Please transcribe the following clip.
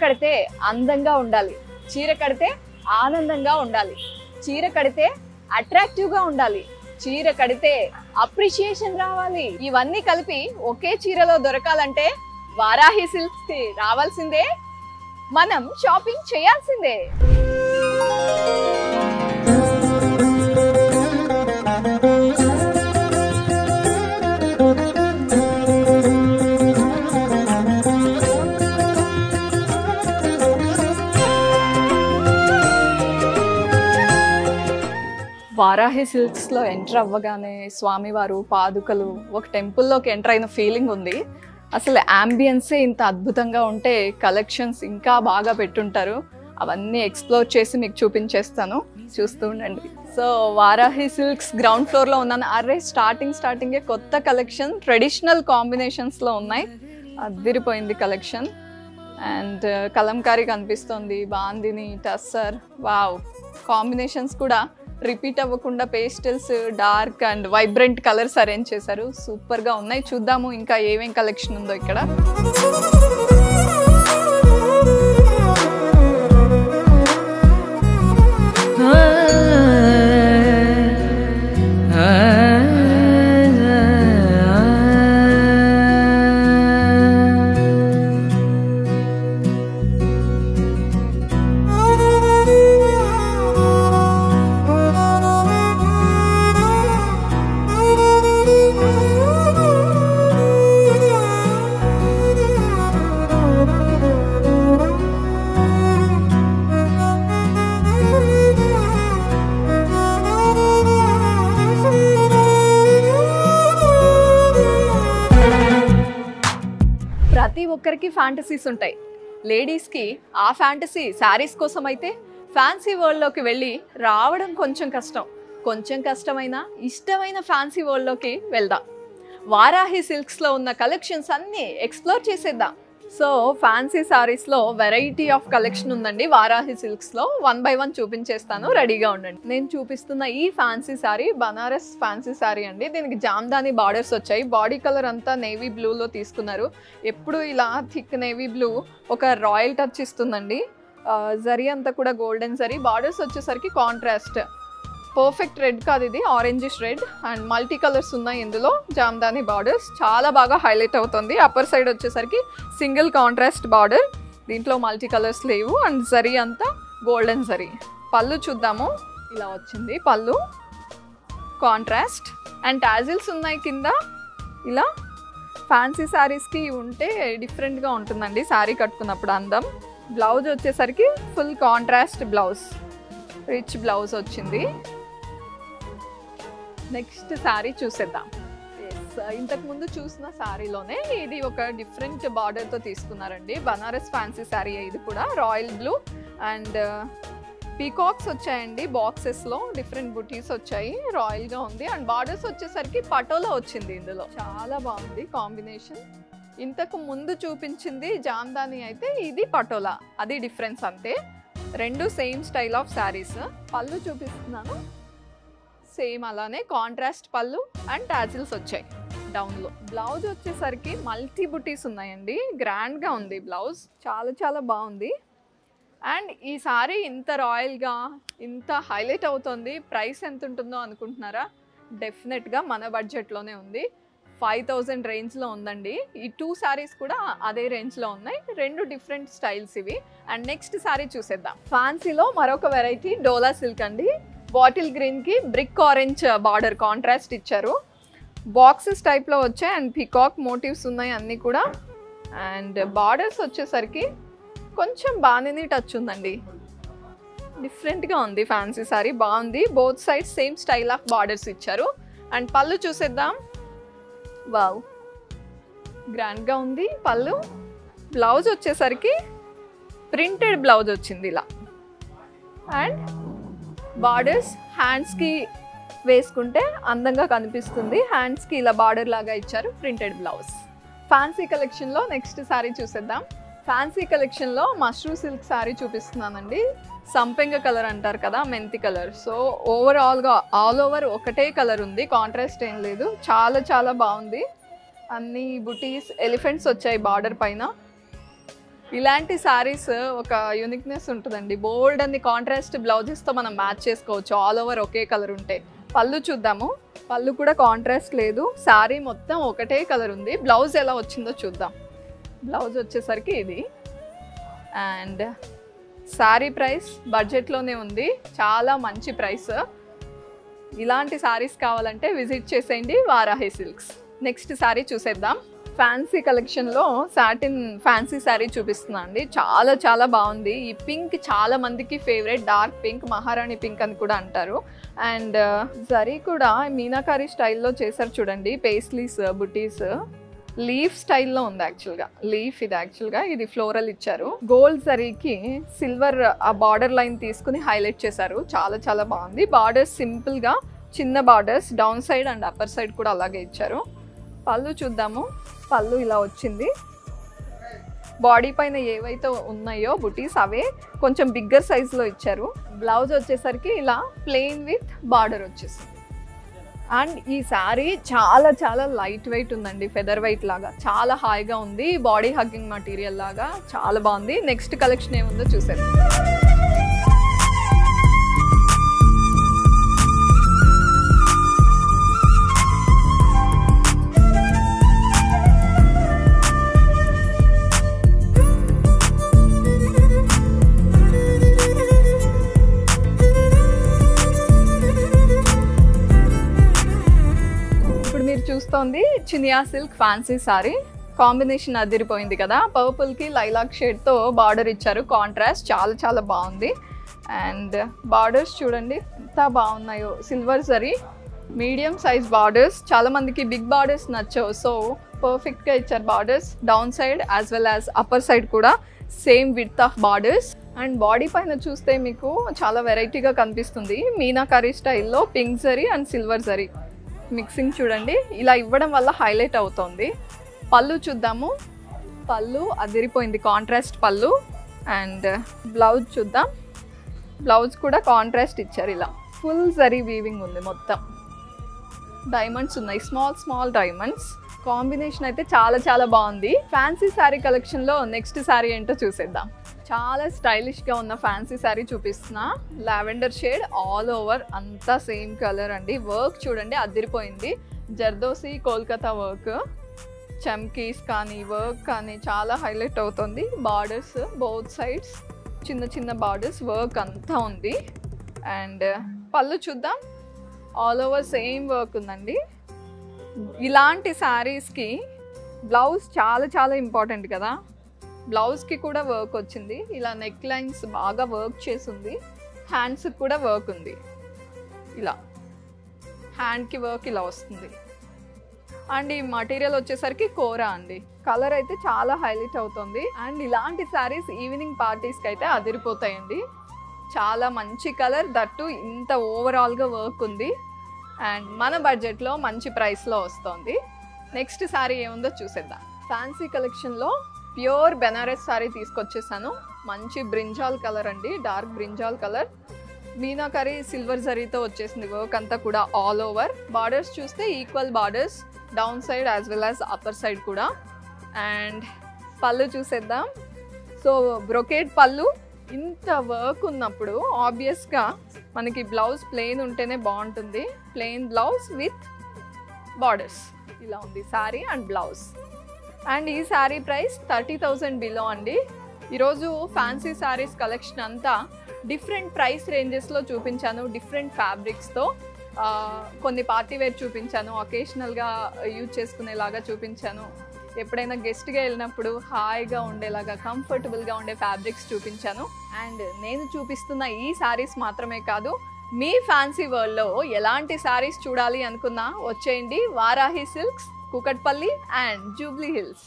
కడితే అందంగా ఉండాలి, చీర కడితే ఆనందంగా ఉండాలి, చీర కడితే అట్రాక్టివ్ గా ఉండాలి, చీర కడితే అప్రిషియేషన్ రావాలి. ఇవన్నీ కలిపి ఒకే చీరలో దొరకాలంటే వారాహి సిల్క్స్ కి రావాల్సిందే, మనం షాపింగ్ చేయాల్సిందే. వారాహి సిల్క్స్లో ఎంటర్ అవ్వగానే స్వామివారు పాదుకలు ఒక టెంపుల్లోకి ఎంటర్ అయిన ఫీలింగ్ ఉంది. అసలు యాంబియన్సే ఇంత అద్భుతంగా ఉంటే కలెక్షన్స్ ఇంకా బాగా పెట్టుంటారు. అవన్నీ ఎక్స్ప్లోర్ చేసి మీకు చూపించేస్తాను, చూస్తూ ఉండండి. సో వారాహి సిల్క్స్ గ్రౌండ్ ఫ్లోర్లో ఉన్నాను. అరే స్టార్టింగే కొత్త కలెక్షన్ ట్రెడిషనల్ కాంబినేషన్స్లో ఉన్నాయి. అదిరిపోయింది కలెక్షన్. అండ్ కలంకారీ కనిపిస్తుంది, బాందిని, టస్సర్. వావ్, కాంబినేషన్స్ కూడా రిపీట్ అవ్వకుండా pastels, dark and vibrant colours arrange చేశారు. సూపర్గా ఉన్నాయి. చూద్దాము ఇంకా ఏమేం కలెక్షన్ ఉందో ఇక్కడ. ప్రతి ఒక్కరికి ఫ్యాంటసీస్ ఉంటాయి. లేడీస్కి ఆ ఫ్యాంటసీ శారీస్ కోసం అయితే ఫ్యాన్సీ వరల్డ్లోకి వెళ్ళి రావడం కొంచెం కష్టమైనా ఇష్టమైన ఫ్యాన్సీ వరల్డ్లోకి వెళ్దాం. వారాహి సిల్క్స్లో ఉన్న కలెక్షన్స్ అన్నీ ఎక్స్ప్లోర్ చేసేద్దాం. సో ఫ్యాన్సీ శారీస్లో వెరైటీ ఆఫ్ కలెక్షన్ ఉందండి వారాహి సిల్క్స్లో. 1 by 1 చూపించేస్తాను, రెడీగా ఉండండి. నేను చూపిస్తున్న ఈ ఫ్యాన్సీ శారీ బనారస్ ఫ్యాన్సీ శారీ అండి. దీనికి జామ్దాని బార్డర్స్ వచ్చాయి. బాడీ కలర్ అంతా నేవీ బ్లూలో తీసుకున్నారు. ఎప్పుడు ఇలా థిక్ నేవీ బ్లూ ఒక రాయల్ టచ్ ఇస్తుందండి. జరీ అంతా కూడా గోల్డెన్ జరీ. బార్డర్స్ వచ్చేసరికి కాంట్రాస్ట్, పర్ఫెక్ట్ రెడ్ కాదు ఇది, orangish red. And multi colours ఉన్నాయి ఇందులో. జామ్దాని బార్డర్స్ చాలా బాగా హైలైట్ అవుతుంది. అప్పర్ సైడ్ వచ్చేసరికి సింగిల్ కాంట్రాస్ట్ బార్డర్, దీంట్లో మల్టీ కలర్స్ లేవు. అండ్ జరీ అంతా గోల్డెన్ జరీ. పళ్ళు చూద్దాము. ఇలా వచ్చింది పళ్ళు, కాంట్రాస్ట్. అండ్ టాజిల్స్ ఉన్నాయి కింద. ఇలా ఫ్యాన్సీ శారీస్కి ఉంటే డిఫరెంట్గా ఉంటుందండి శారీ కట్టుకున్నప్పుడు అందం. బ్లౌజ్ వచ్చేసరికి full contrast blouse, rich blouse వచ్చింది. నెక్స్ట్ శారీ చూసేద్దాం. ఇంతకు ముందు చూసిన శారీలోనే ఇది ఒక డిఫరెంట్ బార్డర్తో తీసుకున్నారండి. బనారస్ ఫ్యాన్సీ శారీ ఇది కూడా. రాయల్ బ్లూ అండ్ పీకాక్స్ వచ్చాయండి బాక్సెస్లో. డిఫరెంట్ బుటీస్ వచ్చాయి, రాయల్గా ఉంది. అండ్ బార్డర్స్ వచ్చేసరికి పటోలా వచ్చింది ఇందులో. చాలా బాగుంది కాంబినేషన్. ఇంతకు ముందు చూపించింది జామ్దాని అయితే ఇది పటోలా, అది డిఫరెన్స్ అంతే. రెండు సేమ్ స్టైల్ ఆఫ్ శారీస్. పళ్ళు చూపిస్తున్నాను, సేమ్ అలానే కాంట్రాస్ట్ పళ్ళు అండ్ టాజిల్స్ వచ్చాయి డౌన్లో. బ్లౌజ్ వచ్చేసరికి మల్టీ బుటీస్ ఉన్నాయండి. గ్రాండ్గా ఉంది బ్లౌజ్, చాలా బాగుంది. అండ్ ఈ సారీ ఇంత రాయల్గా ఇంత హైలైట్ అవుతుంది. ప్రైస్ ఎంత ఉంటుందో అనుకుంటున్నారా? డెఫినెట్గా మన బడ్జెట్లోనే ఉంది. 5000 రేంజ్లో ఉందండి. ఈ 2 శారీస్ కూడా అదే రేంజ్లో ఉన్నాయి. రెండు డిఫరెంట్ స్టైల్స్ ఇవి. అండ్ నెక్స్ట్ శారీ చూసేద్దాం. ఫ్యాన్సీలో మరొక వెరైటీ డోలా సిల్క్ అండి. బాటిల్ గ్రీన్కి బ్రిక్ ఆరెంజ్ బార్డర్ కాంట్రాస్ట్ ఇచ్చారు. బాక్సెస్ టైప్లో వచ్చాయి అండ్ పీకాక్ మోటివ్స్ ఉన్నాయి అన్నీ కూడా. అండ్ బార్డర్స్ వచ్చేసరికి కొంచెం బాగానే టచ్ ఉందండి. డిఫరెంట్గా ఉంది ఫ్యాన్సీ శారీ, బాగుంది. Both sides same style of borders ఇచ్చారు. అండ్ పళ్ళు చూసేద్దాం. వావ్, గ్రాండ్గా ఉంది పళ్ళు. బ్లౌజ్ వచ్చేసరికి ప్రింటెడ్ బ్లౌజ్ వచ్చింది ఇలా. అండ్ బార్డర్స్ హ్యాండ్స్కి వేసుకుంటే అందంగా కనిపిస్తుంది. హ్యాండ్స్కి ఇలా బార్డర్ లాగా ఇచ్చారు, ప్రింటెడ్ బ్లౌజ్. ఫ్యాన్సీ కలెక్షన్లో నెక్స్ట్ శారీ చూసేద్దాం. ఫ్యాన్సీ కలెక్షన్లో మష్రూ సిల్క్ శారీ చూపిస్తున్నానండి. సంపెంగ కలర్ అంటారు కదా, మెంతి కలర్. సో ఓవరాల్గా ఆల్ ఓవర్ ఒకటే కలర్ ఉంది, కాంట్రాస్ట్ ఏం లేదు. చాలా బాగుంది. అన్ని బుటీస్, ఎలిఫెంట్స్ వచ్చాయి బార్డర్ పైన. ఇలాంటి సారీస్ ఒక యూనిక్నెస్ ఉంటుందండి. బోల్డ్ అన్ని కాంట్రాస్ట్ బ్లౌజెస్తో మనం మ్యాచ్ చేసుకోవచ్చు ఆల్ ఓవర్ ఒకే కలర్ ఉంటే. పళ్ళు చూద్దాము. పళ్ళు కూడా కాంట్రాస్ట్ లేదు, సారీ మొత్తం ఒకటే కలర్ ఉంది. బ్లౌజ్ ఎలా వచ్చిందో చూద్దాం. బ్లౌజ్ వచ్చేసరికి ఇది. అండ్ సారీ ప్రైస్ బడ్జెట్లోనే ఉంది, చాలా మంచి ప్రైస్. ఇలాంటి సారీస్ కావాలంటే విజిట్ చేసేయండి వారాహి సిల్క్స్. నెక్స్ట్ సారీ చూసేద్దాం. ఫ్యాన్సీ కలెక్షన్లో సాటిన్ ఫ్యాన్సీ శారీ చూపిస్తున్నా అండి. చాలా చాలా బాగుంది. ఈ పింక్ చాలా మందికి ఫేవరెట్, డార్క్ పింక్, మహారాణి పింక్ అని కూడా అంటారు. అండ్ జరీ కూడా మీనాకారి స్టైల్లో చేశారు చూడండి. పేస్లీస్, బుటీస్, లీఫ్ స్టైల్లో ఉంది యాక్చువల్గా. లీఫ్ ఇది యాక్చువల్గా, ఇది ఫ్లోరల్ ఇచ్చారు. గోల్డ్ జరీకి సిల్వర్ ఆ బార్డర్ లైన్ తీసుకుని హైలైట్ చేశారు. చాలా చాలా బాగుంది. బార్డర్స్ సింపుల్గా చిన్న borders, down side and upper side కూడా అలాగే ఇచ్చారు. పళ్ళు చూద్దాము. పళ్ళు ఇలా వచ్చింది. బాడీ పైన ఏవైతే ఉన్నాయో బుటీస్ అవే కొంచెం బిగ్గర్ సైజులో ఇచ్చారు. బ్లౌజ్ వచ్చేసరికి ఇలా ప్లెయిన్ విత్ బార్డర్ వచ్చేసింది. అండ్ ఈ శారీ చాలా చాలా లైట్ వెయిట్ ఉందండి, ఫెదర్ వెయిట్ లాగా చాలా హాయిగా ఉంది. బాడీ హగ్గింగ్ మెటీరియల్ లాగా చాలా బాగుంది. నెక్స్ట్ కలెక్షన్ ఏముందో చూసేది. చూస్తోంది Chiniya silk fancy sari. Combination అదిరిపోయింది కదా. పర్పుల్కి లైలాక్ షేడ్తో బార్డర్ ఇచ్చారు, కాంట్రాస్ట్ చాలా చాలా బాగుంది. అండ్ బార్డర్స్ చూడండి ఎంత బాగున్నాయో. Silver zari, medium size borders. చాలా మందికి బిగ్ బార్డర్స్ నచ్చవు, సో పర్ఫెక్ట్గా ఇచ్చారు borders. Down side as well as upper side కూడా same width of borders. And body పైన చూస్తే మీకు చాలా వెరైటీగా కనిపిస్తుంది. మీనాకారి స్టైల్లో pink zari and silver zari mixing చూడండి, ఇలా ఇవ్వడం వల్ల హైలైట్ అవుతుంది. పళ్ళు చూద్దాము. పళ్ళు అదిరిపోయింది, కాంట్రాస్ట్ పళ్ళు. అండ్ బ్లౌజ్ చూద్దాం. బ్లౌజ్ కూడా కాంట్రాస్ట్ ఇచ్చారు. ఇలా ఫుల్ జరీ వీవింగ్ ఉంది, మొత్తం డైమండ్స్ ఉన్నాయి, స్మాల్ స్మాల్ డైమండ్స్. కాంబినేషన్ అయితే చాలా చాలా బాగుంది. ఫ్యాన్సీ శారీ కలెక్షన్లో నెక్స్ట్ శారీ ఏంటో చూసేద్దాం. చాలా స్టైలిష్గా ఉన్న ఫ్యాన్సీ శారీ చూపిస్తున్నా. లావెండర్ షేడ్, ఆల్ ఓవర్ అంతా సేమ్ కలర్ అండి. వర్క్ చూడండి అదిరిపోయింది. జర్దోసి కోల్కతా వర్క్, చమ్కీస్ కానీ వర్క్ కానీ చాలా హైలైట్ అవుతుంది. బార్డర్స్ బోత్ సైడ్స్ చిన్న చిన్న బార్డర్స్, వర్క్ అంతా ఉంది. అండ్ పళ్ళు చూద్దాం. ఆల్ ఓవర్ సేమ్ వర్క్ ఉందండి. ఇలాంటి శారీస్కి బ్లౌజ్ చాలా చాలా ఇంపార్టెంట్ కదా. బ్లౌజ్కి కూడా వర్క్ వచ్చింది. ఇలా నెక్ లైన్స్ బాగా వర్క్ చేసింది. హ్యాండ్స్కి కూడా వర్క్ ఉంది. ఇలా హ్యాండ్కి వర్క్ ఇలా వస్తుంది. అండ్ ఈ మటీరియల్ వచ్చేసరికి కోరా అండి. కలర్ అయితే చాలా హైలైట్ అవుతుంది. అండ్ ఇలాంటి శారీస్ ఈవినింగ్ పార్టీస్కి అయితే అదిరిపోతాయండి. చాలా మంచి కలర్, దట్టు ఇంత ఓవరాల్గా వర్క్ ఉంది. అండ్ మన బడ్జెట్లో మంచి ప్రైస్లో వస్తుంది. నెక్స్ట్ శారీ ఏముందో చూసేద్దాం. ఫ్యాన్సీ కలెక్షన్లో ప్యూర్ బెనారస్ శారీ తీసుకొచ్చేసాను. మంచి బ్రింజాల్ కలర్ అండి, dark brinjal colour. Meenakari silver జరీతో వచ్చేసింది వర్క్ అంతా కూడా ఆల్ ఓవర్. బార్డర్స్ చూస్తే equal borders, down side as well as upper side కూడా. అండ్ పళ్ళు చూసేద్దాం. సో బ్రొకేడ్ పళ్ళు. ఇంత వర్క్ ఉన్నప్పుడు ఆబ్వియస్గా మనకి బ్లౌజ్ ప్లెయిన్ ఉంటేనే బాగుంటుంది. Plain blouse with borders. ఇలా ఉంది శారీ అండ్ బ్లౌజ్. అండ్ ఈ శారీ ప్రైస్ 30,000 బిలో అండి. ఈరోజు ఫ్యాన్సీ శారీస్ కలెక్షన్ అంతా డిఫరెంట్ ప్రైస్ రేంజెస్లో చూపించాను, డిఫరెంట్ ఫ్యాబ్రిక్స్తో. కొన్ని పార్టీ వేర్ చూపించాను, ఒకేషనల్గా యూజ్ చేసుకునేలాగా చూపించాను. ఎప్పుడైనా గెస్ట్గా వెళ్ళినప్పుడు హాయిగా ఉండేలాగా కంఫర్టబుల్గా ఉండే ఫ్యాబ్రిక్స్ చూపించాను. అండ్ నేను చూపిస్తున్న ఈ శారీస్ మాత్రమే కాదు, మీ ఫ్యాన్సీ వరల్డ్లో ఎలాంటి శారీస్ చూడాలి అనుకున్నా వచ్చేయండి. Varahi silks, Kukatpally and Jubilee hills.